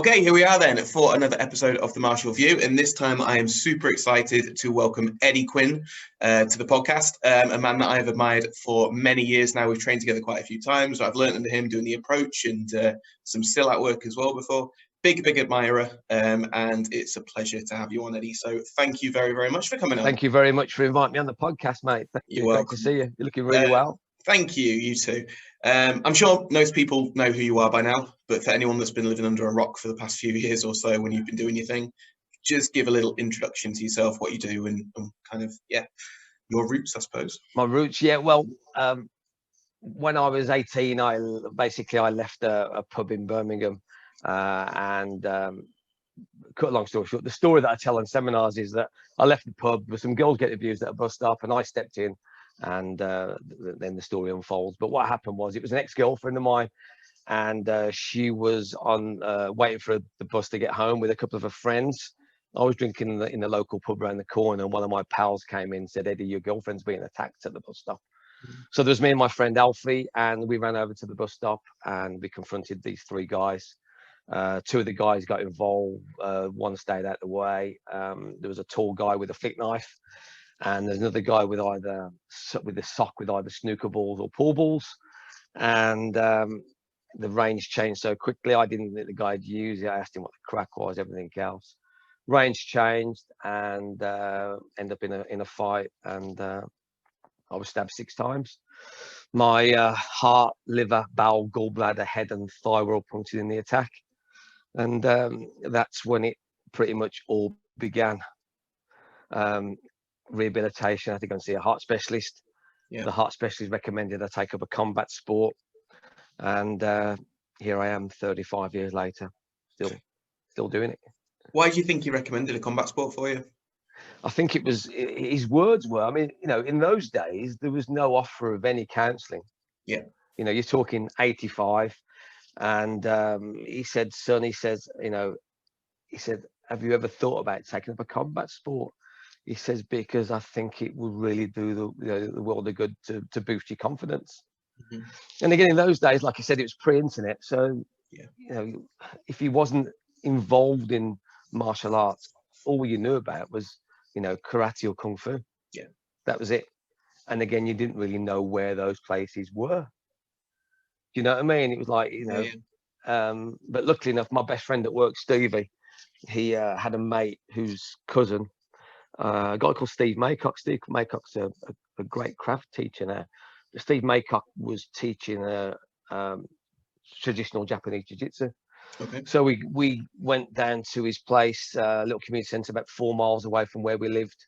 Okay, here we are then for another episode of the Martial View, and this time I am super excited to welcome Eddie Quinn to the podcast, a man that I've admired for many years now. We've trained together quite a few times. I've learned under him doing the approach and some Silat work as well before. Big admirer, and it's a pleasure to have you on, Eddie. So thank you very, very much for coming on. Thank you very much for inviting me on the podcast, mate. You're welcome. Great to see you. You're looking really well. Thank you, you too. I'm sure most people know who you are by now, but for anyone that's been living under a rock for the past few years or so when you've been doing your thing, just give a little introduction to yourself, what you do, and kind of, your roots, I suppose. My roots, well, when I was 18, I left a pub in Birmingham, and cut a long story short, the story that I tell in seminars is that I left the pub with some girls getting abused at a bus stop, and I stepped in. And then the story unfolds. But what happened was, it was an ex-girlfriend of mine, and she was on waiting for the bus to get home with a couple of her friends. I was drinking in the local pub around the corner, and one of my pals came in and said, "Eddie, your girlfriend's being attacked at the bus stop." So there was me and my friend Alfie, and we ran over to the bus stop, and we confronted these three guys. Two of the guys got involved. One stayed out of the way. There was a tall guy with a flick knife. And there's another guy with a sock with either snooker balls or pool balls. And the range changed so quickly. I didn't think the guy had used it. I asked him what the crack was, everything else. Range changed, and ended up in a fight. And I was stabbed 6 times. My heart, liver, bowel, gallbladder, head, and thigh were all punctured in the attack. And that's when it pretty much all began. Rehabilitation. I think I'm see a heart specialist. The heart specialist recommended I take up a combat sport, and here I am 35 years later, still doing it. Why do you think he recommended a combat sport for you? I think it was his words were, I mean, in those days there was no offer of any counselling. You're talking 85, and he said, "Son," he said, "have you ever thought about taking up a combat sport?" He says, "Because I think it would really do the world of good to boost your confidence." Mm-hmm. And again, in those days, like I said, it was pre-internet. So, if he wasn't involved in martial arts, all you knew about was, karate or kung fu. Yeah. That was it. And again, you didn't really know where those places were. Do you know what I mean? It was like, but luckily enough, my best friend at work, Stevie, he had a mate whose cousin, a guy called Steve Maycock. Steve Maycock's a great craft teacher now. Steve Maycock was teaching traditional Japanese jiu-jitsu. Okay. So we went down to his place, a little community centre about 4 miles away from where we lived.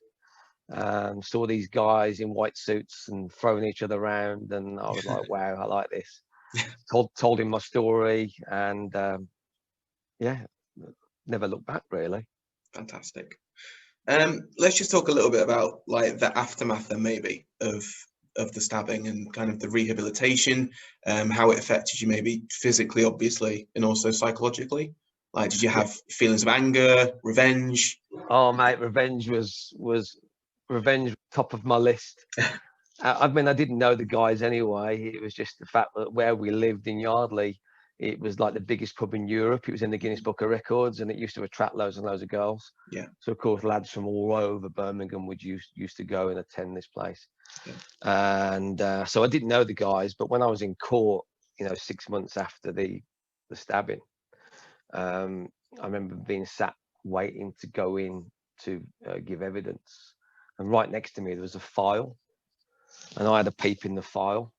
Saw these guys in white suits and throwing each other around, and I was like, wow, I like this. Told him my story, and never looked back, really. Fantastic. Let's just talk a little bit about like the aftermath then maybe of the stabbing and kind of the rehabilitation, how it affected you maybe physically, obviously, and also psychologically. Like, did you have feelings of anger, revenge? Oh, mate, revenge was top of my list. I mean, I didn't know the guys anyway. It was just the fact that where we lived in Yardley, it was like the biggest pub in Europe. It was in the Guinness Book of Records, and it used to attract loads and loads of girls. Yeah. So of course, lads from all over Birmingham would used to go and attend this place. Yeah. And so I didn't know the guys, but when I was in court, 6 months after the stabbing, I remember being sat waiting to go in to give evidence, and right next to me there was a file, and I had a peep in the file.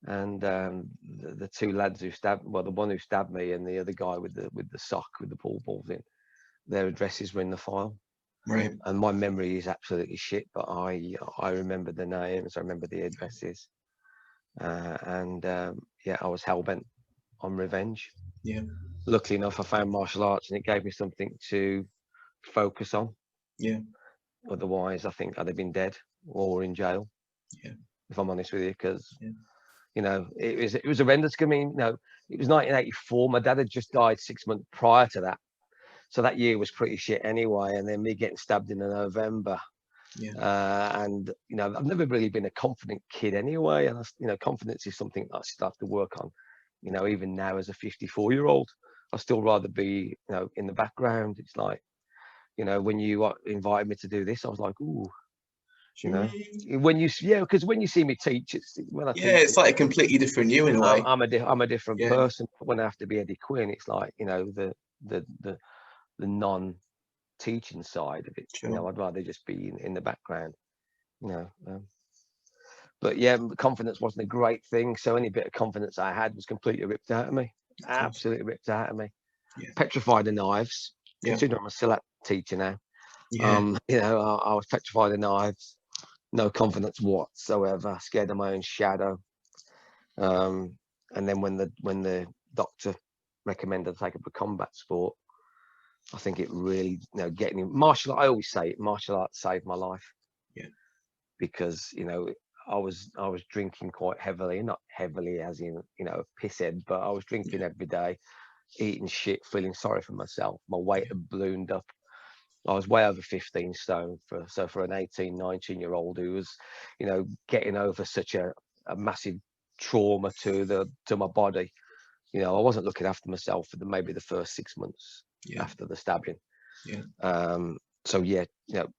And the 2 lads who stabbed, well, the one who stabbed me and the other guy with the sock with the pool balls in, their addresses were in the file. Right. And my memory is absolutely shit, but I remember the names, I remember the addresses, I was hell-bent on revenge. Yeah. Luckily enough, I found martial arts, and it gave me something to focus on. Yeah. Otherwise, I think I'd have been dead or in jail. Yeah. If I'm honest with you, because. Yeah. It was horrendous. I mean, it was 1984. My dad had just died 6 months prior to that. So that year was pretty shit anyway. And then me getting stabbed in November. Yeah. And, I've never really been a confident kid anyway. And, confidence is something I still have to work on, even now as a 54-year-old. I'd still rather be, in the background. It's like, when you invited me to do this, I was like, ooh, because when you see me teach, when I teach, it's like a completely different you in a way. I'm a different Yeah. person. When I have to be Eddie Quinn, it's like, the non-teaching side of it. Sure. I'd rather just be in the background. But yeah, confidence wasn't a great thing. So any bit of confidence I had was completely ripped out of me. Absolutely ripped out of me. Yeah. Petrified of knives. Yeah. Considering I'm a Silat teacher now. Yeah. I was petrified of knives. No confidence whatsoever. Scared of my own shadow. And then when the doctor recommended I take up a combat sport, I think it really, getting in martial art. I always say it, martial arts saved my life. Yeah. Because I was drinking quite heavily, not heavily as in a pisshead, but I was drinking every day, eating shit, feeling sorry for myself. My weight had ballooned up. I was way over 15 stone for an 18, 19-year-old who was, getting over such a massive trauma to my body. I wasn't looking after myself for maybe the first 6 months after the stabbing. So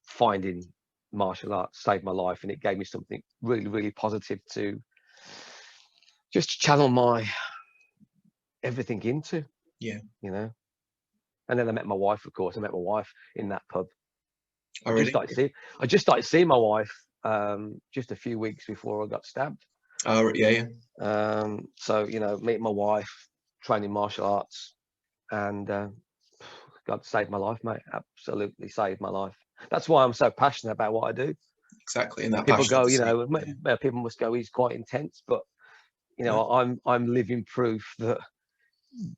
finding martial arts saved my life, and it gave me something really, really positive to just channel my everything into. And then I met my wife, of course. I met my wife in that pub. Oh, I just started seeing my wife just a few weeks before I got stabbed. Oh, yeah. So meeting my wife, training martial arts, and God saved my life, mate. Absolutely saved my life. That's why I'm so passionate about what I do. Exactly, and that people go, yeah. people must go, he's quite intense, but I'm living proof that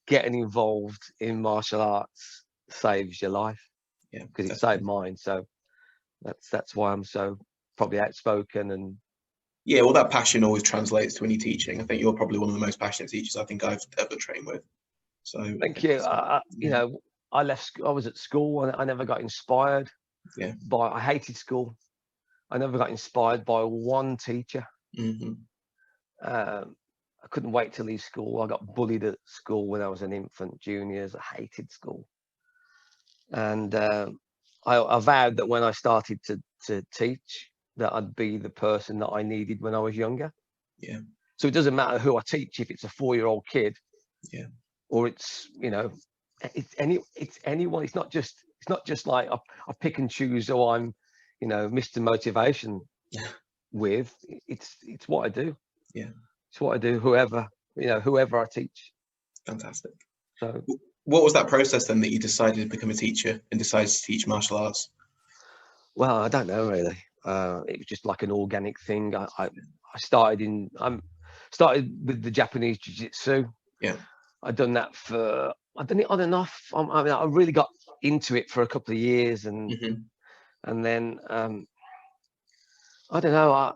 getting involved in martial arts saves your life. Because it saved mine. So that's why I'm so probably outspoken. And well, that passion always translates to any teaching. I think you're probably one of the most passionate teachers I think I've ever trained with. So thank you. I was at school and I never got inspired. I hated school. I never got inspired by one teacher. I couldn't wait to leave school. I got bullied at school when I was an infant, juniors. I hated school. And I vowed that when I started to teach, that I'd be the person that I needed when I was younger. So it doesn't matter who I teach, if it's a 4-year-old kid, or it's it's anyone. It's not just like I pick and choose who I'm, Mr. Motivation with. It's what I do. It's what I do. Whoever I teach. Fantastic. So what was that process then that you decided to become a teacher and decided to teach martial arts? Well, I don't know really. It was just like an organic thing. I started with the Japanese jiu-jitsu. I'd done that I'd done it on and off. I really got into it for a couple of years, and then I don't know.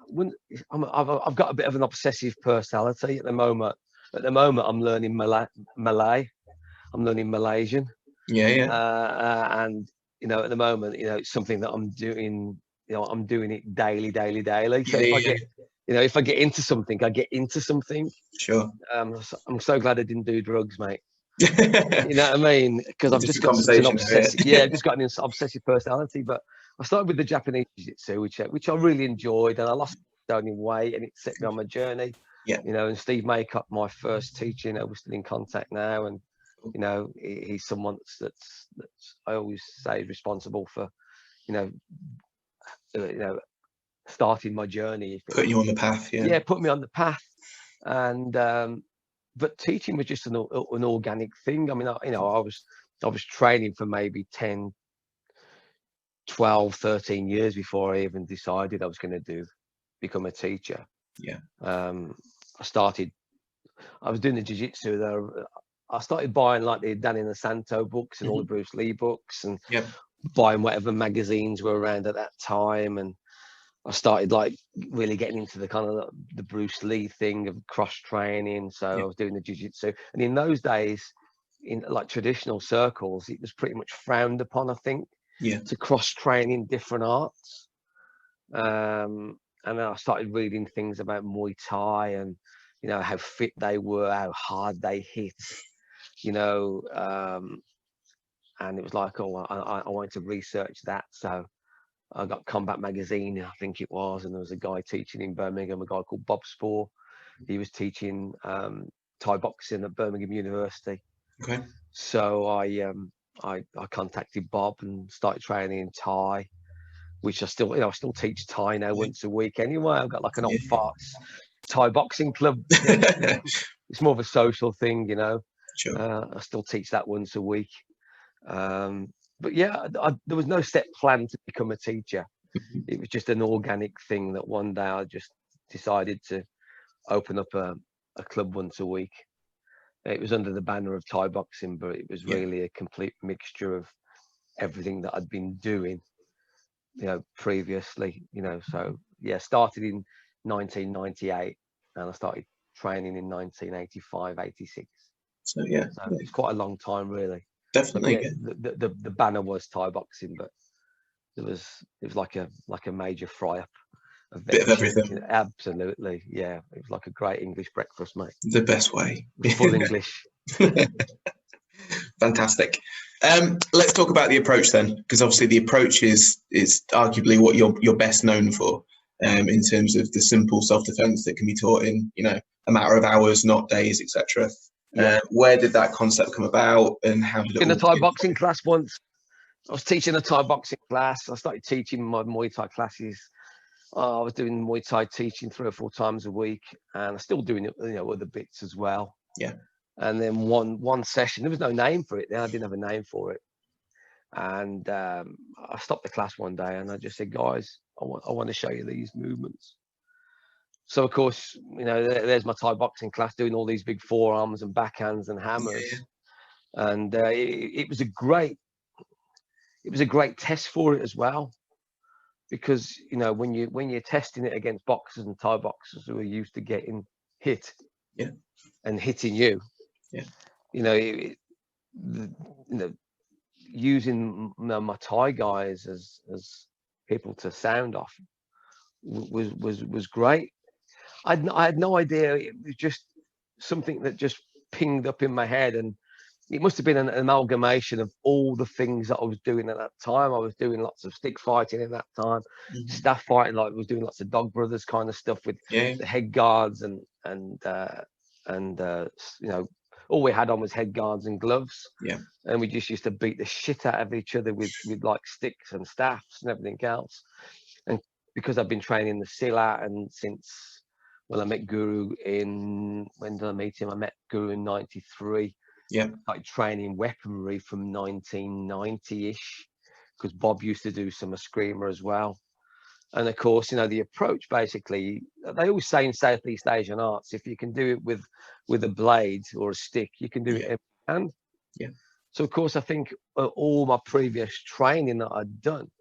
I've got a bit of an obsessive personality at the moment. At the moment, I'm learning Malay. I'm learning Malaysian. And at the moment, it's something that I'm doing. I'm doing it daily. So if I get into something, I get into something. Sure. I'm so glad I didn't do drugs, mate. You know what I mean? Because I've just got such an obsessive. I've just got an obsessive personality. But I started with the Japanese jiu-jitsu, which I really enjoyed, and I lost only weight, and it set me on my journey. And Steve Maycott, my first teacher, we're still in contact now, and he's someone that's I always say responsible for starting my journey, putting you on the path. Put me on the path. And but teaching was just an organic thing. I mean, I was training for maybe 10, 12, 13 years before I even decided I was going to become a teacher. I was doing the jiu-jitsu there. I started buying like the Danny Santo books and all the Bruce Lee books, and buying whatever magazines were around at that time. And I started like really getting into the kind of the Bruce Lee thing of cross training. So I was doing the jiu-jitsu, and in those days, in like traditional circles, it was pretty much frowned upon, I think, to cross train in different arts. And then I started reading things about Muay Thai and how fit they were, how hard they hit, you know, and it was like, oh, I wanted to research that. So I got Combat Magazine, I think it was, and there was a guy teaching in Birmingham, a guy called Bob Spoor. He was teaching Thai boxing at Birmingham University. Okay. So I contacted Bob and started training in Thai, which I still, I still teach Thai now once a week anyway. I've got like an old farts Thai boxing club. It's more of a social thing, Sure. I still teach that once a week. But yeah, there was no set plan to become a teacher. It was just an organic thing that one day I just decided to open up a club once a week. It was under the banner of Thai boxing, but it was really a complete mixture of everything that I'd been doing, previously, so yeah, started in 1998 and I started training in 1985, 86. So yeah, it's quite a long time, really. Definitely. The banner was Thai boxing, but it was like a major fry up. Bit of everything. Absolutely, yeah. It was like a great English breakfast, mate. The best way. Full English. Fantastic. Let's talk about the approach then, because obviously the approach is arguably what you're best known for, in terms of the simple self-defense that can be taught in a matter of hours, not days, etc. Where did that concept come about, and how did it? In a Thai boxing class once, I was teaching a Thai boxing class. I started teaching my Muay Thai classes. I was doing Muay Thai teaching 3 or 4 times a week, and I'm still doing it, other bits as well. Yeah. And then one session, there was no name for it. I didn't have a name for it. And I stopped the class one day and I just said, guys, I want to show you these movements. So of course, there's my Thai boxing class doing all these big forearms and backhands and hammers. Yeah. And it was a great test for it as well. Because when you're testing it against boxers and Thai boxers who are used to getting hit, and hitting you, using my Thai guys as people to sound off was great. I had no idea. It was just something that just pinged up in my head, and it must have been an amalgamation of all the things that I was doing at that time. I was doing lots of stick fighting at that time, staff fighting, like I was doing lots of Dog Brothers kind of stuff with the head guards and all we had on was head guards and gloves. Yeah. And we just used to beat the shit out of each other with like sticks and staffs and everything else. And because I've been training the Silat, and since I met Guru when did I meet him? I met Guru in 93. Yeah. I started training weaponry from 1990-ish, because Bob used to do some Eskrima as well. And of course, the approach, basically, they always say in Southeast Asian arts, if you can do it with a blade or a stick, you can do it every hand. Yeah. So of course, I think all my previous training that I'd done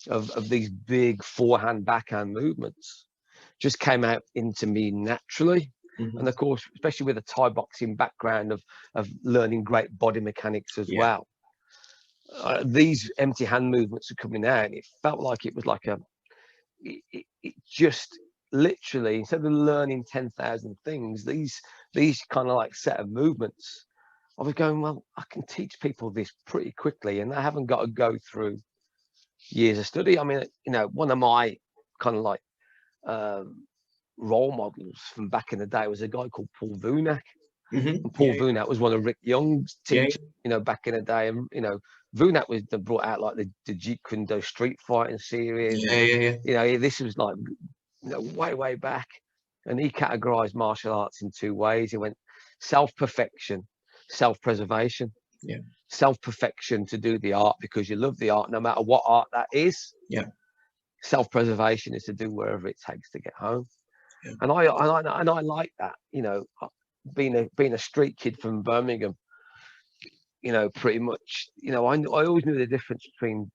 of these big forehand, backhand movements just came out into me naturally. And of course, especially with a Thai boxing background of learning great body mechanics as well. These empty hand movements are coming out, and it felt like it was like it just literally, instead of learning 10,000 things, these kind of like set of movements, I was going, well, I can teach people this pretty quickly, and I haven't got to go through years of study. I mean, one of my kind of like role models from back in the day was a guy called Paul Vunak. And Paul Vunak was one of Rick Young's teachers, back in the day. And, Vunak was brought out like the Jeet Kune Do street fighting series. This was like, way back. And he categorized martial arts in 2 ways. He went self-perfection, self-preservation. Yeah. Self-perfection to do the art because you love the art, no matter what art that is. Yeah. Self-preservation is to do wherever it takes to get home. Yeah. And I like that, being a street kid from Birmingham, pretty much, I always knew the difference between,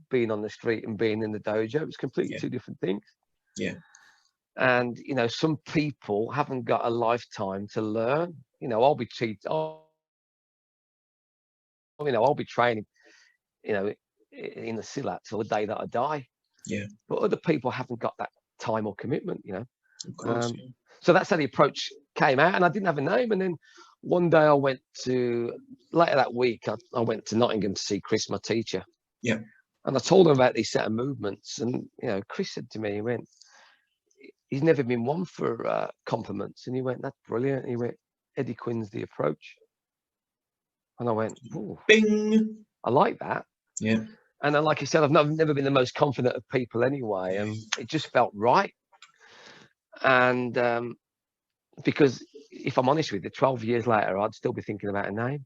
being on the street and being in the dojo. It's completely 2 different things. Yeah. And, some people haven't got a lifetime to learn. I'll be training, in the Silat till the day that I die. Yeah. But other people haven't got that time or commitment, Of course, So that's how the approach came out, and I didn't have a name. And then one day I went to, later that week, I went to Nottingham to see Chris, my teacher. Yeah. And I told him about these set of movements. And, you know, Chris said to me, he went, he's never been one for compliments. And he went, that's brilliant. And he went, Eddie Quinn's the approach. And I went, oh, bing. I like that. Yeah. And then, like I said, I've never been the most confident of people anyway. And it just felt right. And because if I'm honest with you, 12 years later, I'd still be thinking about a name.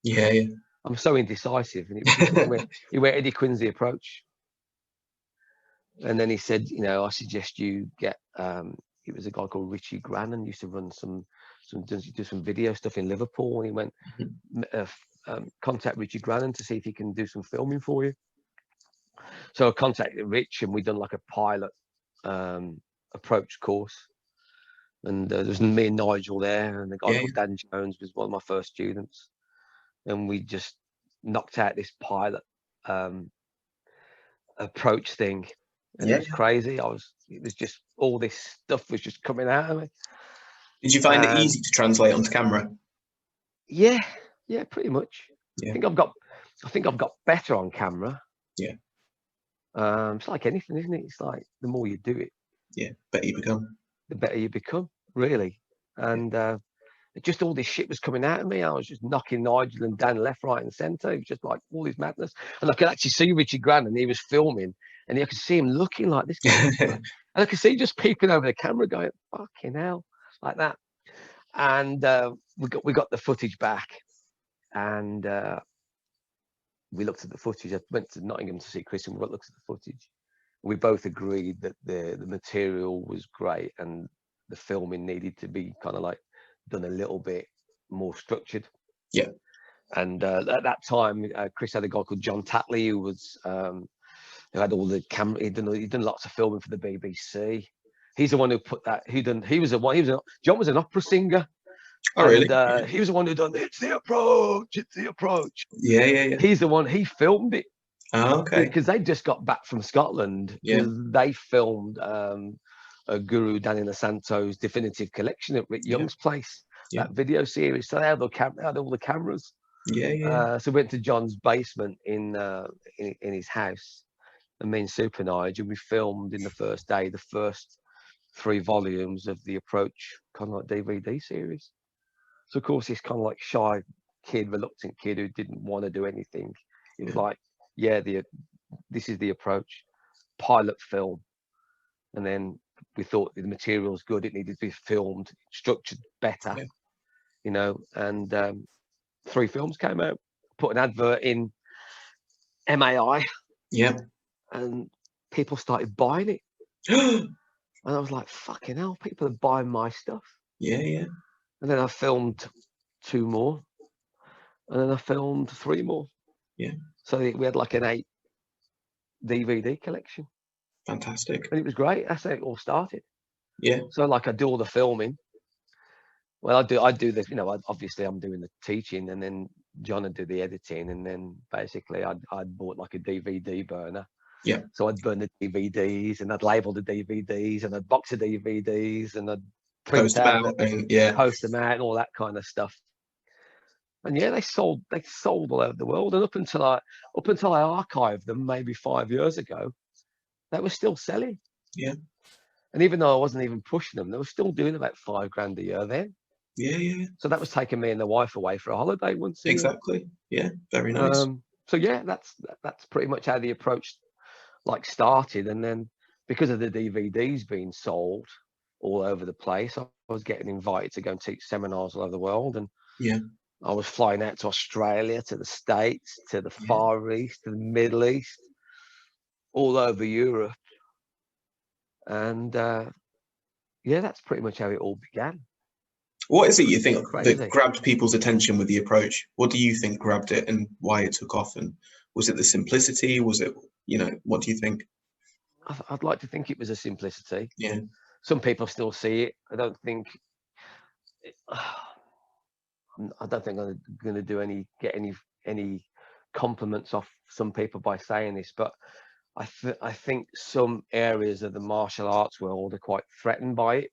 Yeah, yeah. I'm so indecisive. And it was just, he went, Eddie Quinn's the approach. And then he said, you know, I suggest you get, it was a guy called Richie Grannon, used to run do some video stuff in Liverpool. And he went, contact Richie Grannon to see if he can do some filming for you. So I contacted Rich, and we'd done like a pilot approach course. And there's me and Nigel there, and the guy called Dan Jones was one of my first students. And we just knocked out this pilot approach thing. And it was crazy. It was just, all this stuff was just coming out of me. Did you find it easy to translate onto camera? Yeah, pretty much. Yeah. I think I've got better on camera. Yeah. It's like anything, isn't it? It's like the more you do it, better you become. The better you become, really. And just all this shit was coming out of me. I was just knocking Nigel and Dan left, right, and centre. It was just like all this madness. And I could actually see Richie Grant, and he was filming, and I could see him looking like this guy. And I could see just peeping over the camera, going, "Fucking hell," like that. And we got the footage back, and we looked at the footage. I went to Nottingham to see Chris, and we looked at the footage. We both agreed that the material was great, and the filming needed to be kind of like done a little bit more structured. Yeah. And at that time, Chris had a guy called John Tatley, who was who had all the camera. He'd done lots of filming for the BBC. He's the one who put that. John was an opera singer. Oh, really? And he was the one who done It's the Approach. It's the Approach. Yeah. He's the one. He filmed it. Oh, okay. Because they just got back from Scotland. Yeah. They filmed Guru Danny Santo's definitive collection at Rick Young's place. That video series. So they had all the cameras. Yeah. So we went to John's basement in his house, and me and Super Nige, and we filmed in the first day the first 3 volumes of the Approach kind of like DVD series. So of course this kind of like shy kid, reluctant kid who didn't want to do anything. It was like, this is the Approach pilot film. And then we thought the material was good. It needed to be filmed, structured better, you know. And 3 films came out. Put an advert in MAI. Yeah. And people started buying it. And I was like, fucking hell, people are buying my stuff. Yeah. And then I filmed 2 more. And then I filmed 3 more. Yeah. So we had like an 8 DVD collection. Fantastic. And it was great. That's how it all started. Yeah. So like I do all the filming. Well, I do the, you know, obviously I'm doing the teaching, and then John would do the editing, and then basically I'd bought like a DVD burner. Yeah. So I'd burn the DVDs, and I'd label the DVDs, and I'd box the DVDs, and I'd print post them out, and post them out, and all that kind of stuff. And they sold all over the world. And up until I archived them maybe 5 years ago, they were still selling. Yeah. And even though I wasn't even pushing them, they were still doing about $5,000 a year then. Yeah. So that was taking me and the wife away for a holiday once a year. Exactly. Yeah. Very nice. So that's pretty much how the Approach like started. And then because of the DVDs being sold all over the place, I was getting invited to go and teach seminars all over the world. And I was flying out to Australia, to the States, to the Far East, to the Middle East, all over Europe. And that's pretty much how it all began. What is it you think that grabbed people's attention with the Approach? What do you think grabbed it, and why it took off? And was it the simplicity? Was it, what do you think? I'd like to think it was a simplicity. Yeah. Some people still see it. I don't think I'm going to get any compliments off some people by saying this, but I think some areas of the martial arts world are quite threatened by it.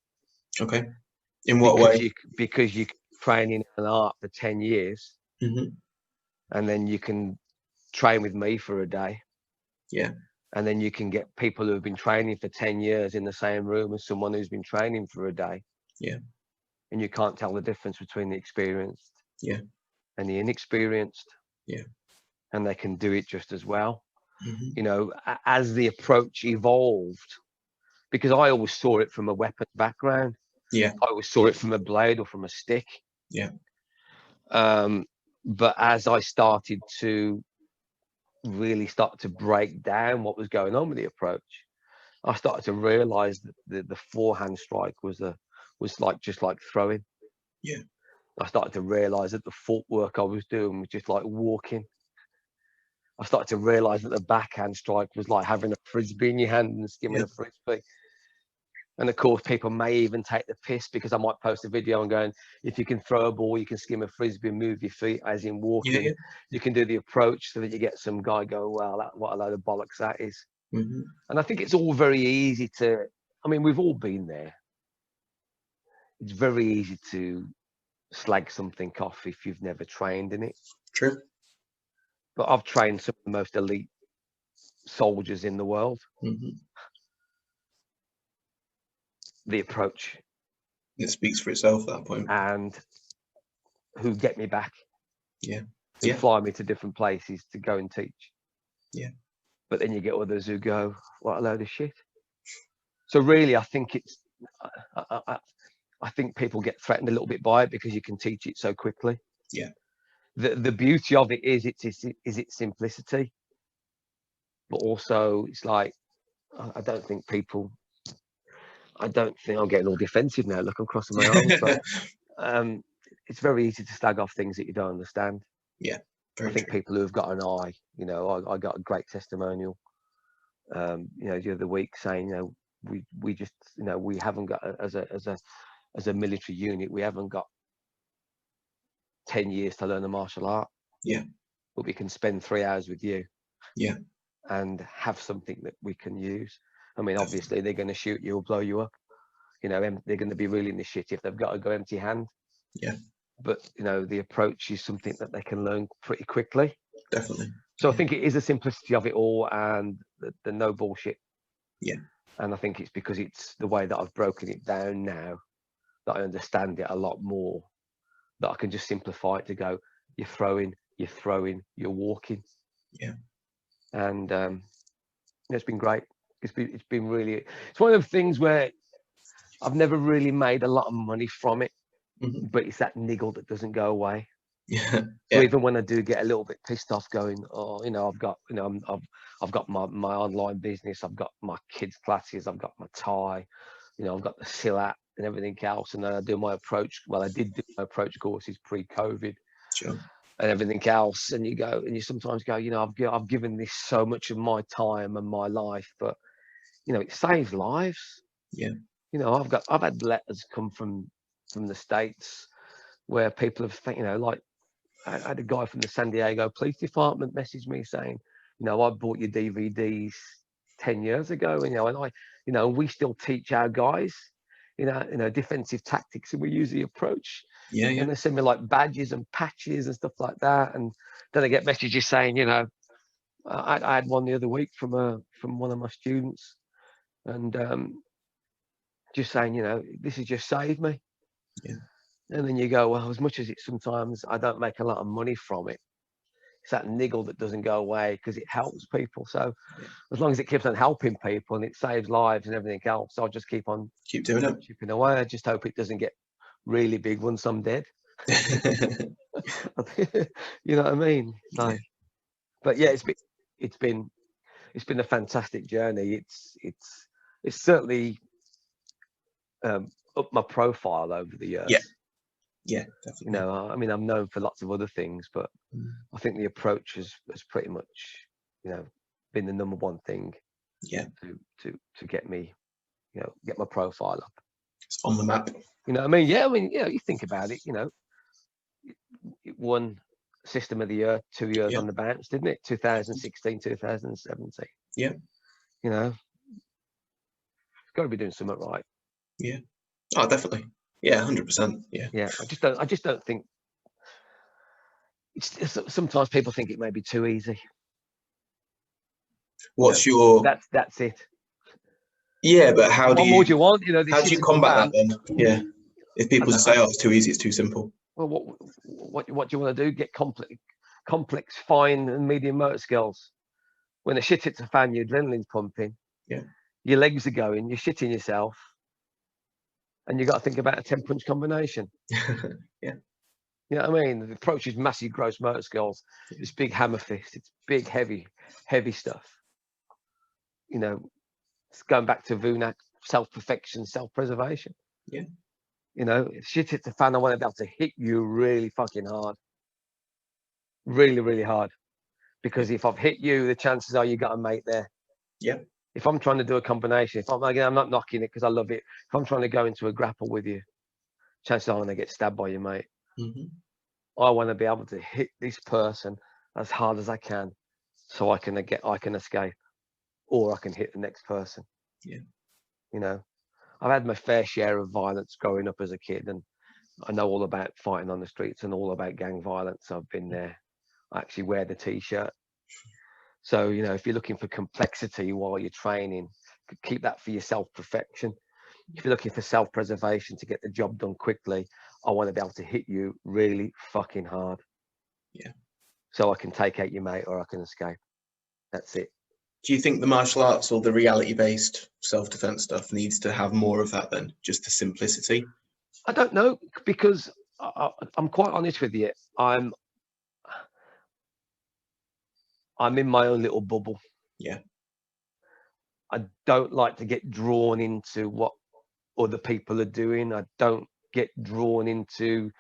Okay. In what way? Because training an art for 10 years, and then you can train with me for a day. Yeah. And then you can get people who have been training for 10 years in the same room as someone who's been training for a day. Yeah. And you can't tell the difference between the experienced and the inexperienced. Yeah. And they can do it just as well. You know, as the approach evolved, because I always saw it from a weapon background. Yeah. I always saw it from a blade or from a stick. Yeah. But as I started to really start to break down what was going on with the approach, I started to realize that the forehand strike was like just like throwing. Yeah. I started to realize that the footwork I was doing was just like walking. I started to realize that the backhand strike was like having a frisbee in your hand and skimming a frisbee. And of course, people may even take the piss because I might post a video and going, if you can throw a ball, you can skim a frisbee, move your feet, as in walking. Yeah. You can do the approach so that you get some guy go, well, what a load of bollocks that is. And I think it's all very easy to, I mean, we've all been there. It's very easy to slag something off if you've never trained in it. True. But I've trained some of the most elite soldiers in the world. The approach. It speaks for itself at that point. And who get me back. Yeah. Who fly me to different places to go and teach. Yeah. But then you get others who go, what a load of shit. So really, I think it's, I think people get threatened a little bit by it because you can teach it so quickly. Yeah. The beauty of it is its simplicity, but also it's like, I don't think I'm getting all defensive now. Look, I'm crossing my arms, but it's very easy to slag off things that you don't understand. Yeah. I think people who have got an eye, you know, I got a great testimonial, you know, the other week saying, you know, we just, you know, we haven't got as a military unit, we haven't got 10 years to learn a martial art. Yeah. But we can spend 3 hours with you. Yeah. And have something that we can use. I mean, obviously they're going to shoot you or blow you up. You know, they're going to be really in the shit if they've got to go empty hand. Yeah. But you know, the approach is something that they can learn pretty quickly. Definitely. So I think it is the simplicity of it all and the no bullshit. Yeah. And I think it's because it's the way that I've broken it down now that I understand it a lot more, that I can just simplify it to go, you're throwing, you're walking. Yeah. And it's been great. It's been really, it's one of the things where I've never really made a lot of money from it, but it's that niggle that doesn't go away. Yeah. So even when I do get a little bit pissed off, going, oh, you know, I've got, you know, I've got my online business, I've got my kids' classes, I've got my Thai, you know, I've got the Silat and everything else, and then I do my approach. Well, I did do my approach courses pre-COVID. Sure. And everything else, and you go, and you sometimes go, you know, I've given this so much of my time and my life, but you know, it saves lives. Yeah. You know, I've had letters come from the States where people have, you know, like I had a guy from the San Diego Police Department message me saying, you know, I bought your DVDs 10 years ago, and you know, we still teach our guys, you know, defensive tactics, and we use the approach. Yeah. Yeah. And they send me like badges and patches and stuff like that. And then I get messages saying, you know, I had one the other week from one of my students, and just saying, you know, this has just saved me. Yeah. And then you go, well, as much as it sometimes I don't make a lot of money from it, it's that niggle that doesn't go away because it helps people. So as long as it keeps on helping people and it saves lives and everything else, I'll just keep doing it, chipping away. I just hope it doesn't get really big once I'm dead. You know what I mean? So, but yeah, it's been a fantastic journey. It's certainly up my profile over the years. Yeah, definitely. You know, I mean, I'm known for lots of other things, but I think the approach has pretty much, you know, been the number one thing. Yeah. To get me, you know, get my profile up. It's on the map. You know what I mean? Yeah, I mean, you know, you think about it, you know, it won System of the Year 2 years on the bounce, didn't it? 2016, 2017. Yeah. You know, it's got to be doing something right. Yeah. Oh, definitely. Yeah, 100%. Yeah. Yeah, I just don't think. Sometimes people think it may be too easy. What's your? That's it. Yeah, but how do What more you? do you want? You know, this How do shit you hits the combat that fan. then? Yeah. If people just say, "Oh, it's too easy, it's too simple." Well, what do you want to do? Get complex, fine and medium motor skills. When the shit hits the fan, your adrenaline's pumping. Yeah. Your legs are going. You're shitting yourself, and you got to think about a 10-punch combination. Yeah. You know what I mean? The approach is massive gross motor skills. It's big hammer fist. It's big, heavy stuff. You know, it's going back to Vunak, self-perfection, self-preservation. Yeah. You know, if shit hits the fan, I want to be able to hit you really fucking hard. Really, really hard. Because if I've hit you, the chances are you got a mate there. Yeah. If I'm trying to do a combination, if I'm not knocking it because I love it. If I'm trying to go into a grapple with you, chances are I'm going to get stabbed by your mate. I want to be able to hit this person as hard as I can, so I can escape, or I can hit the next person. Yeah. You know, I've had my fair share of violence growing up as a kid, and I know all about fighting on the streets and all about gang violence. I've been there. I actually wear the t-shirt. So, you know, if you're looking for complexity while you're training, keep that for your self-perfection. If you're looking for self-preservation to get the job done quickly, I want to be able to hit you really fucking hard. Yeah. So I can take out your mate or I can escape. That's it. Do you think the martial arts or the reality-based self-defense stuff needs to have more of that than just the simplicity? I don't know, because I'm quite honest with you. I'm in my own little bubble. Yeah. I don't like to get drawn into what other people are doing. I don't get drawn into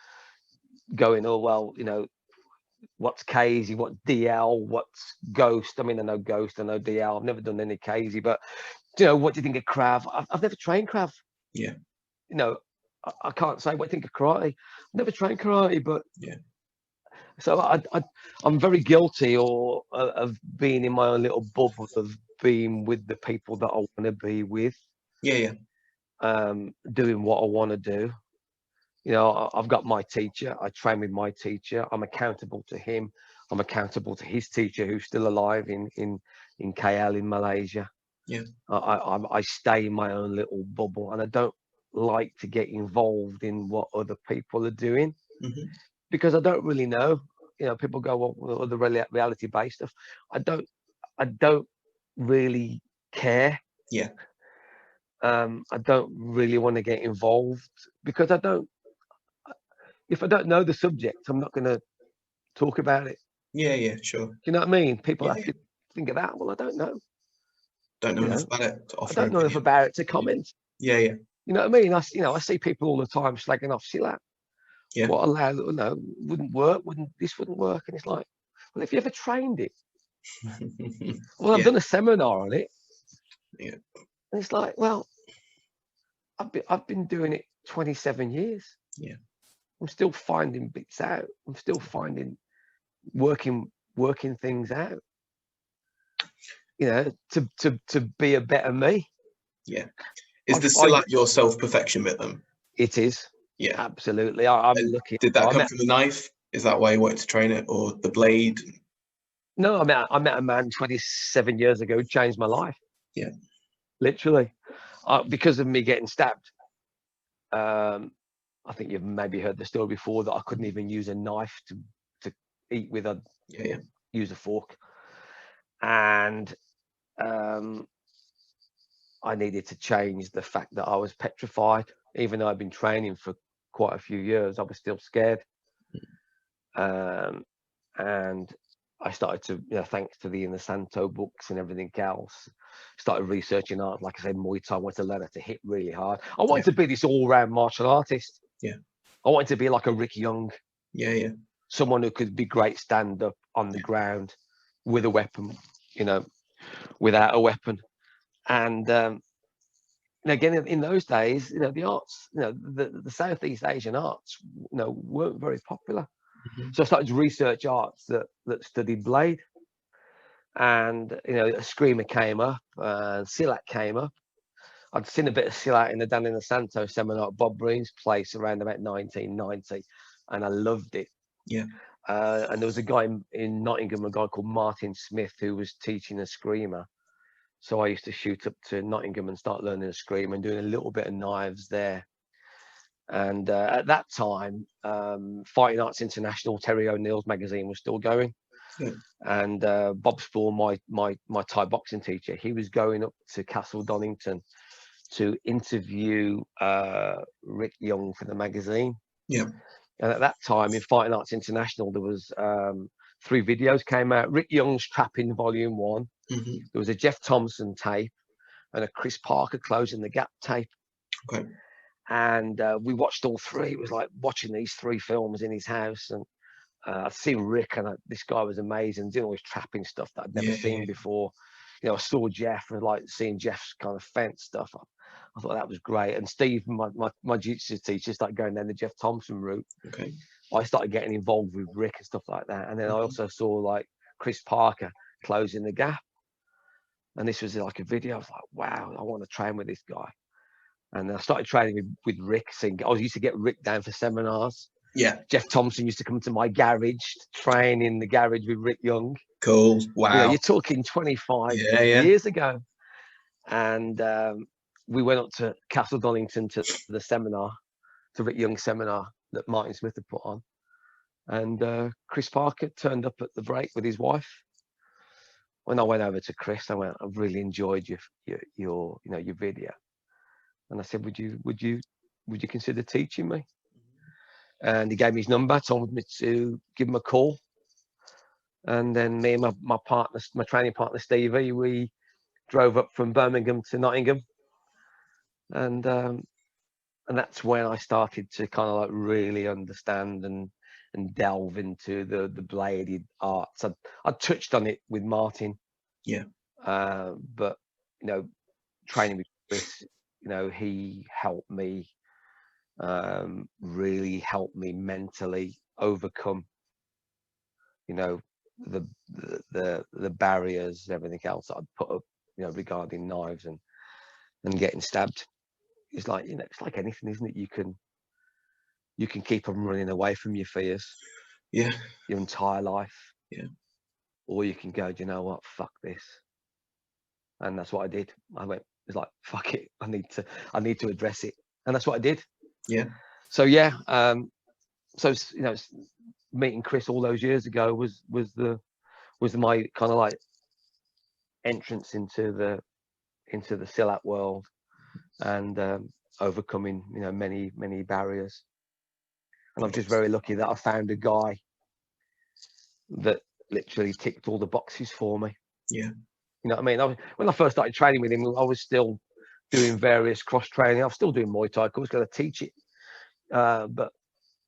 going, oh, well, you know, what's Casey, what's DL, what's Ghost. I mean, I know Ghost, I know DL. I've never done any Casey, but, you know, what do you think of Krav? I've never trained Krav. Yeah. You know, I can't say what I think of karate. I've never trained karate, but yeah. So I'm very guilty of being in my own little bubble of being with the people that I want to be with. Yeah. Doing what I want to do. You know, I've got my teacher. I train with my teacher. I'm accountable to him. I'm accountable to his teacher, who's still alive in KL in Malaysia. Yeah. I stay in my own little bubble, and I don't like to get involved in what other people are doing. Because I don't really know. You know, people go, well, the reality-based stuff. I don't really care. Yeah. I don't really want to get involved because if I don't know the subject, I'm not going to talk about it. Yeah, sure. Do you know what I mean? People have to think of that. Well, I don't know. Don't know enough about it to offer. I don't know enough about it to comment. Yeah. You know what I mean? I see people all the time slagging off Silat. Yeah. What wouldn't work, this wouldn't work. And it's like, well, if you ever trained it, well, I've done a seminar on it. Yeah. And it's like, well, I've been doing it 27 years. Yeah. I'm still finding bits out. I'm still finding working things out. You know, to be a better me. Yeah. Is the Silat your self-perfection bit then? It is. Yeah. Absolutely. I'm looking. Did that come from the knife? Is that why you wanted to train it, or the blade? No, I met a man 27 years ago who changed my life. Yeah. Literally. Because of me getting stabbed. I think you've maybe heard the story before that I couldn't even use a knife to eat with. Use a fork. And I needed to change the fact that I was petrified. Even though I'd been training for quite a few years, I was still scared. And I started to, thanks to the Santo books and everything else, started researching art. Like I said, Muay Thai. I wanted to learn how to hit really hard. I wanted to be this all-round martial artist. Yeah. I wanted to be like a Rick Young. Yeah. Someone who could be great stand-up on the ground with a weapon, without a weapon. And again, in those days, the arts, the Southeast Asian arts, weren't very popular. So I started to research arts that studied blade, and a Screamer came up, Silat came up. I'd seen a bit of Silat in the Dan in the Santo seminar at Bob Breen's place around about 1990, and I loved it. Yeah. And there was a guy in Nottingham, a guy called Martin Smith, who was teaching a screamer. So I used to shoot up to Nottingham and start learning a scream and doing a little bit of knives there. And at that time, Fighting Arts International, Terry O'Neill's magazine was still going. Yeah. And Bob Spall, my Thai boxing teacher, he was going up to Castle Donington to interview Rick Young for the magazine. Yeah. And at that time in Fighting Arts International, there was 3 videos came out. Rick Young's Trapping Volume 1. Mm-hmm. There was a Jeff Thompson tape and a Chris Parker Closing the Gap tape. Okay. And we watched all 3. It was like watching these 3 films in his house. And I'd seen Rick, and this guy was amazing, doing all his trapping stuff that I'd never seen before. You know, I saw Jeff and like seeing Jeff's kind of fence stuff. I thought that was great. And Steve, my jiu-jitsu teacher, started going down the Jeff Thompson route. Okay. I started getting involved with Rick and stuff like that. And then I also saw like Chris Parker Closing the Gap. And this was like a video. I was like, wow, I want to train with this guy. And I started training with Rick. I used to get Rick down for seminars. Yeah. Jeff Thompson used to come to my garage, train in the garage with Rick Young. Cool. Wow. You know, you're talking 25 years ago. And we went up to Castle Donington to the seminar, to Rick Young's seminar that Martin Smith had put on. And Chris Parker turned up at the break with his wife. When I went over to Chris, I went, I've really enjoyed your video. And I said, would you consider teaching me? And he gave me his number, told me to give him a call. And then me and my partner, my training partner, Stevie, we drove up from Birmingham to Nottingham. And that's when I started to kind of like really understand and delve into the bladed arts. I touched on it with Martin. Yeah. But, you know, training with Chris, you know, he helped me, really helped me mentally overcome, you know, the barriers, everything else I'd put up, you know, regarding knives and getting stabbed. It's like, you know, it's like anything, isn't it? You can keep on running away from your fears. Yeah. Your entire life. Yeah. Or you can go, do you know what? Fuck this. And that's what I did. I went, it's like, fuck it. I need to address it. And that's what I did. Yeah. So yeah. So, you know, meeting Chris all those years ago was my kind of like entrance into the Silat world, and overcoming, you know, many barriers. And I'm just very lucky that I found a guy that literally ticked all the boxes for me. Yeah. You know what I mean? When I first started training with him, I was still doing various cross training. I was still doing Muay Thai. I was going to teach it, but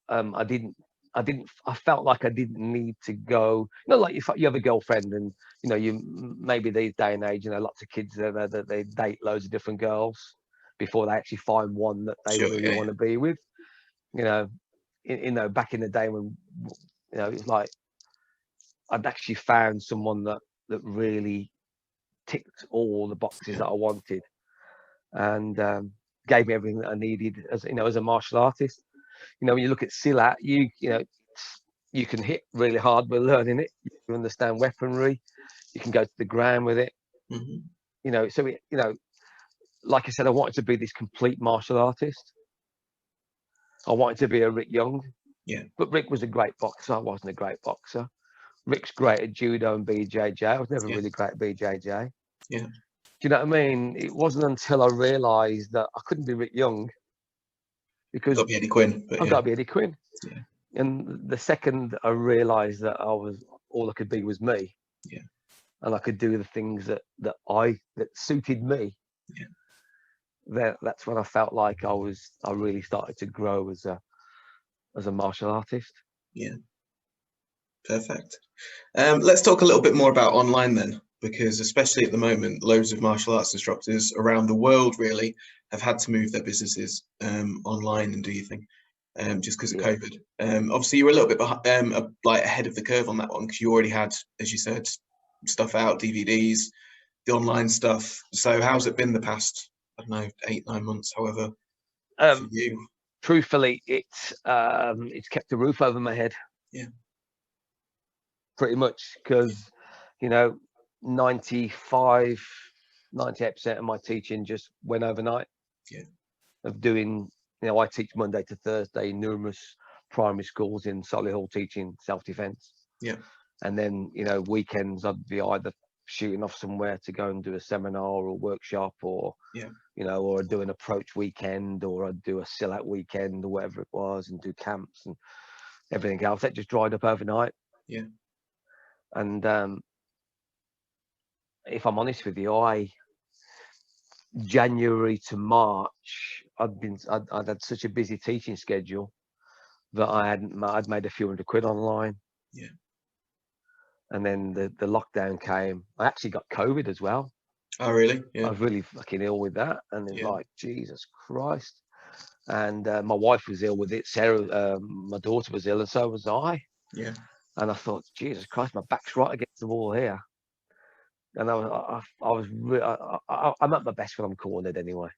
I felt like I didn't need to go. You know, like if you have a girlfriend, and you know, you maybe these day and age, you know, lots of kids that they date loads of different girls before they actually find one that they really want to be with. You know, back in the day when, you know, it's like I'd actually found someone that really ticked all the boxes that I wanted, and gave me everything that I needed as, you know, as a martial artist. You know, when you look at Silat, you know, you can hit really hard with learning it. You understand weaponry. You can go to the ground with it. Mm-hmm. You know, so you know, like I said, I wanted to be this complete martial artist. I wanted to be a Rick Young. Yeah. But Rick was a great boxer. I wasn't a great boxer. Rick's great at judo and BJJ. I was never really great at BJJ. Yeah. Do you know what I mean? It wasn't until I realised that I couldn't be Rick Young, because I've got to be Eddie Quinn. I've got to be Eddie Quinn. Yeah. And the second I realised that all I could be was me. Yeah. And I could do the things that suited me. Yeah. That's when I felt like I really started to grow as a martial artist. Yeah. Perfect. Let's talk a little bit more about online then, because especially at the moment, loads of martial arts instructors around the world really have had to move their businesses online and do your thing, just because of COVID. Obviously, you were a little bit behind, like ahead of the curve on that one, because you already had, as you said, stuff out, DVDs, the online stuff. So how's it been the past, I don't know, 8-9 months, however, for Um, you? truthfully, it's kept a roof over my head. Yeah. Pretty much, because, you know, 98% of my teaching just went overnight. Yeah. Of doing, you know, I teach Monday to Thursday in numerous primary schools in Solihull teaching self-defense. Yeah. And then, you know, weekends I'd be either shooting off somewhere to go and do a seminar or workshop, or, Yeah. you know, or I'd do an approach weekend, or I'd do a Silat weekend or whatever it was, and do camps and everything else. That just dried up overnight. Yeah. And if I'm honest with you, January to March, I'd had such a busy teaching schedule that I'd made a few £100 online. Yeah. And then the lockdown came. I actually got COVID as well. Oh, really? Yeah. I was really fucking ill with that, and it's Yeah. like, Jesus Christ. And my wife was ill with it. Sarah, my daughter, was ill, and so was I. Yeah. And I thought, Jesus Christ, my back's right against the wall here. And I'm at my best when I'm cornered anyway.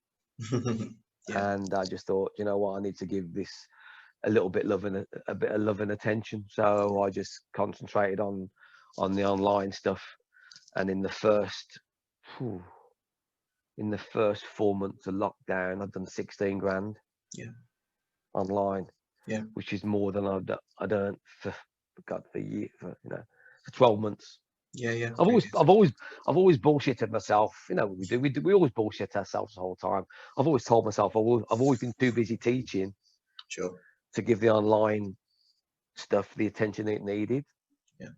Yeah. And I just thought, you know what, I need to give this a little bit a bit of love and attention. So I just concentrated on the online stuff. And in the first 4 months of lockdown, I'd done 16 grand. Yeah. Online. Yeah. Which is more than I'd earned for 12 months. Yeah. Yeah. I've always bullshitted myself. You know, we always bullshit ourselves the whole time. I've always told myself I've always been too busy teaching. Sure. To give the online stuff the attention it needed. Yeah.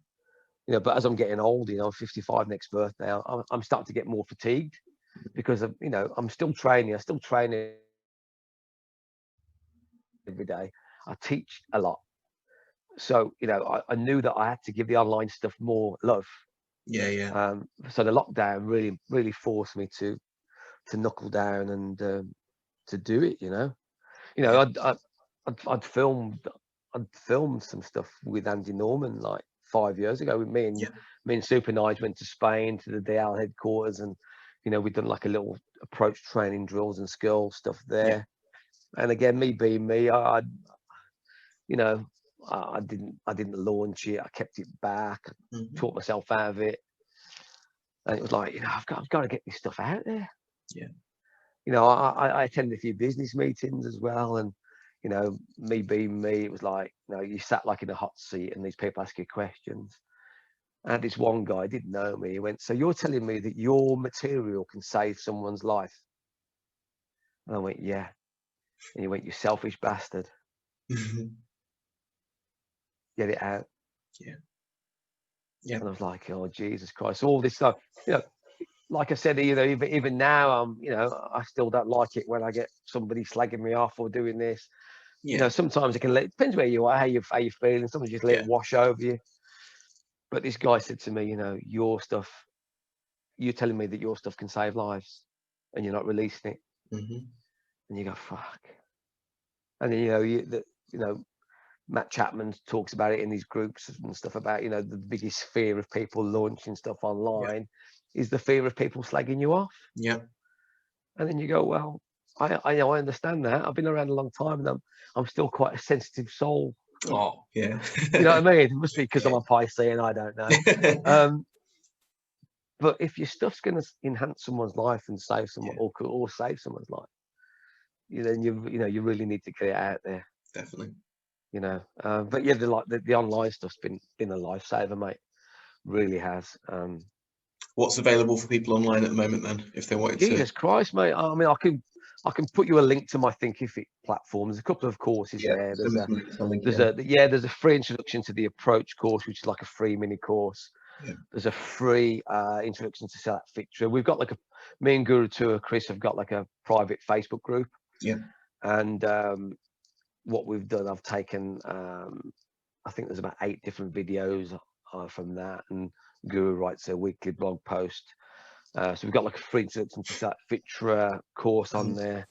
You know, but as I'm getting old, you know, I'm 55 next birthday, I'm starting to get more fatigued, because of, you know, I'm still training. I still train every day. I teach a lot. So, you know, I knew that I had to give the online stuff more love. Yeah. Yeah. So the lockdown really forced me to knuckle down and to do it. You know, Yeah. I'd filmed some stuff with Andy Norman like 5 years ago. With me and Super Nige went to Spain to the DL headquarters, and, you know, we'd done like a little approach training drills and skill stuff there. Yeah. And again, me being me, I didn't launch it. I kept it back. Taught myself out of it, and it was like, you know, I've got to get this stuff out there. Yeah. You know, I attended a few business meetings as well, and, you know, me being me, it was like, you know, you sat like in a hot seat and these people ask you questions. And this one guy didn't know me. He went, "So you're telling me that your material can save someone's life?" And I went, "Yeah." And he went, "You selfish bastard. Get it out." Yeah. Yeah. And I was like, "Oh, Jesus Christ." All this stuff, you know, like I said, you know, even now, you know, I still don't like it when I get somebody slagging me off or doing this. Yeah. You know, sometimes it depends where you are, how you feeling. Sometimes you just let it wash over you. But this guy said to me, you know, you're telling me that your stuff can save lives, and you're not releasing it. And you go, fuck. And then, you know, Matt Chapman talks about it in these groups and stuff about, you know, the biggest fear of people launching stuff online is the fear of people slagging you off. Yeah. And then you go, well, I understand that. I've been around a long time, and I'm still quite a sensitive soul. Oh, yeah. You know what I mean? It must be because I'm a Pisces and I don't know. But if your stuff's going to enhance someone's life and save someone, or save someone's life, then you really need to get it out there. Definitely. You know, but yeah, the online stuff's been a lifesaver, mate. Really has. What's available for people online at the moment then, if they wanted to? Jesus Christ, mate. I mean, I can put you a link to my Thinkific platform. There's a couple of courses there. There's a free introduction to the approach course, which is like a free mini course. Yeah. There's a free introduction to Silat Victory. We've got me and Guru Tour, Chris, have got like a private Facebook group. Yeah. And what we've done, I've taken, I think there's about 8 different videos from that, and Guru writes a weekly blog post. So we've got like a free introduction to Silat Victory course on there.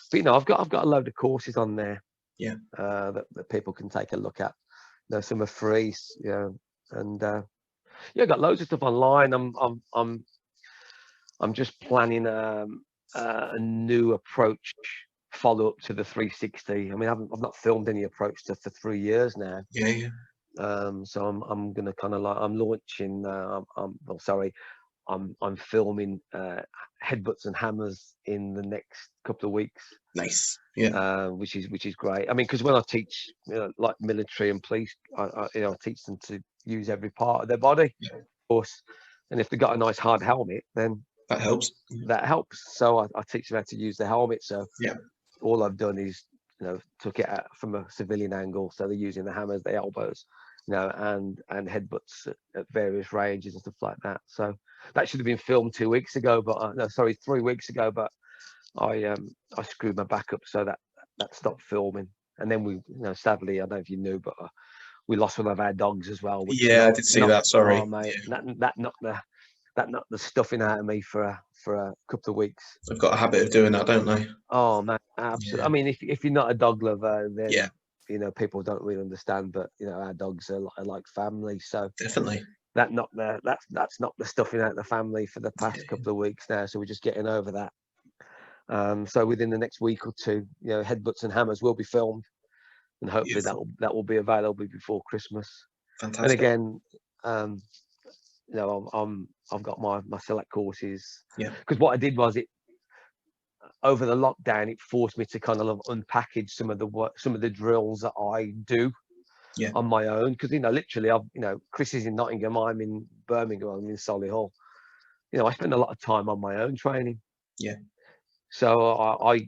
But, you know, I've got a load of courses on there. Yeah. That people can take a look at. You know, some are free. You know, and I've got loads of stuff online. I'm just planning a new approach follow up to the 360. I mean, I've not filmed any approach for 3 years now. Yeah. So I'm gonna kind of like, I'm launching. I'm filming headbutts and hammers in the next couple of weeks. Nice. Yeah. Which is great. I mean, because when I teach, like military and police, I teach them to use every part of their body, of course. And if they've got a nice hard helmet, then that helps. So I teach them how to use the helmet. So yeah, all I've done is, took it out from a civilian angle. So they're using the hammers, the elbows, and headbutts at various ranges and stuff like that. So that should have been filmed 2 weeks ago, but 3 weeks ago. But I screwed my back up, so that stopped filming. And then we, sadly, I don't know if you knew, but we lost one of our dogs as well. Which I did see that. Sorry, mate, that knocked the stuffing out of me for a couple of weeks. I've got a habit of doing that, don't I? Oh man, absolutely. Yeah. I mean, if you're not a dog lover, then people don't really understand. But our dogs are like family, so definitely that's knocked the stuffing out of the family for the past couple of weeks now. So we're just getting over that. So within the next week or two, headbutts and hammers will be filmed, and hopefully that will be available before Christmas. Fantastic. And again, I've got my Silat courses. Yeah. Because what I did was, over the lockdown, it forced me to kind of unpackage some of the drills that I do on my own. Because literally, Chris is in Nottingham, I'm in Birmingham, I'm in Solihull. I spend a lot of time on my own training. Yeah. So I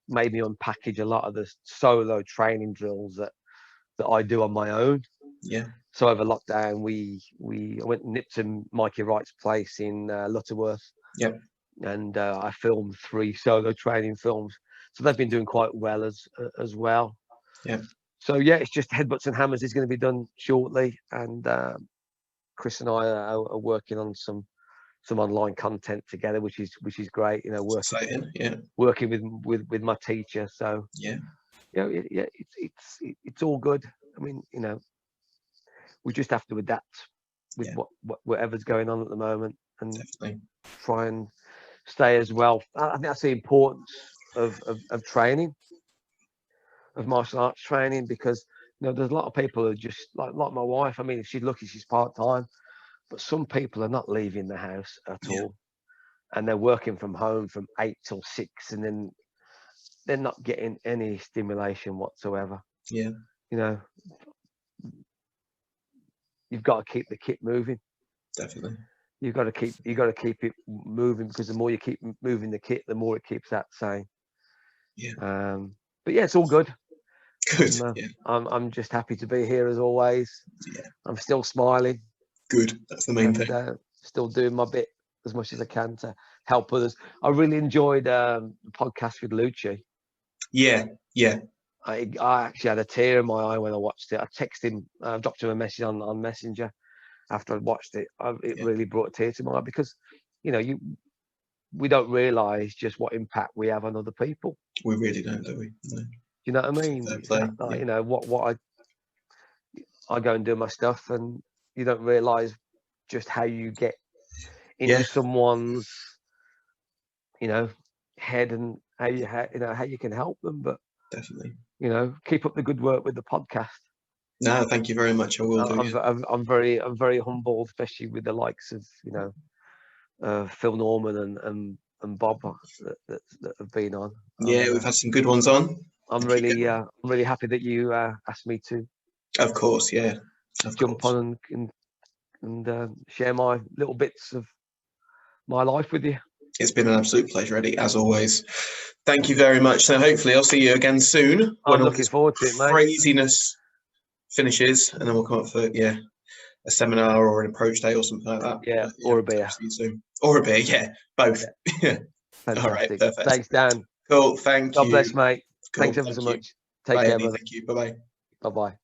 made me unpackage a lot of the solo training drills that I do on my own. Yeah. So over lockdown, I went and nipped to Mikey Wright's place in Lutterworth. Yep. And I filmed 3 solo training films. So they've been doing quite well as well. Yeah. So it's just Headbutts and Hammers is going to be done shortly, and Chris and I are working on some online content together, which is great. Working with my teacher. So it's all good. I mean, we just have to adapt with whatever's going on at the moment, and definitely try and stay as well. I think that's the importance of training, of martial arts training, because there's a lot of people who are just like my wife. I mean, if she's lucky, she's part-time, but some people are not leaving the house at all, and they're working from home from 8 till 6, and then they're not getting any stimulation whatsoever. Yeah. You've got to keep the kit moving. Definitely. You got to keep it moving, because the more you keep moving the kit, the more it keeps that same. Yeah. But it's all good. Good. I'm just happy to be here as always. Yeah. I'm still smiling. Good. That's the main thing. Still doing my bit as much as I can to help others. I really enjoyed the podcast with Lucci. Yeah. I actually had a tear in my eye when I watched it. I texted him, dropped him a message on Messenger after I'd watched it. It really brought a tear to my eye, because we don't realise just what impact we have on other people. We really don't, do we? No. You know what I mean? What I go and do my stuff, and you don't realise just how you get into someone's head, and how you can help them. But definitely, keep up the good work with the podcast. No, thank you very much. I will do. I'm very humbled, especially with the likes of Phil Norman and Bob that have been on. We've had some good ones on. I'm really happy that you asked me to. Of course, jump on and share my little bits of my life with you. It's been an absolute pleasure, Eddie, as always. Thank you very much. So hopefully I'll see you again soon. I'm looking forward to it, mate. Craziness finishes, and then we'll come up for a seminar or an approach day or something like that. Yeah, or a beer. See you soon. Or a beer, both. Yeah. All right, perfect. Thanks, Dan. Cool, thank you. God bless, mate. Cool, thanks ever so much. Take care, brother. Thank you. Bye-bye. Bye-bye.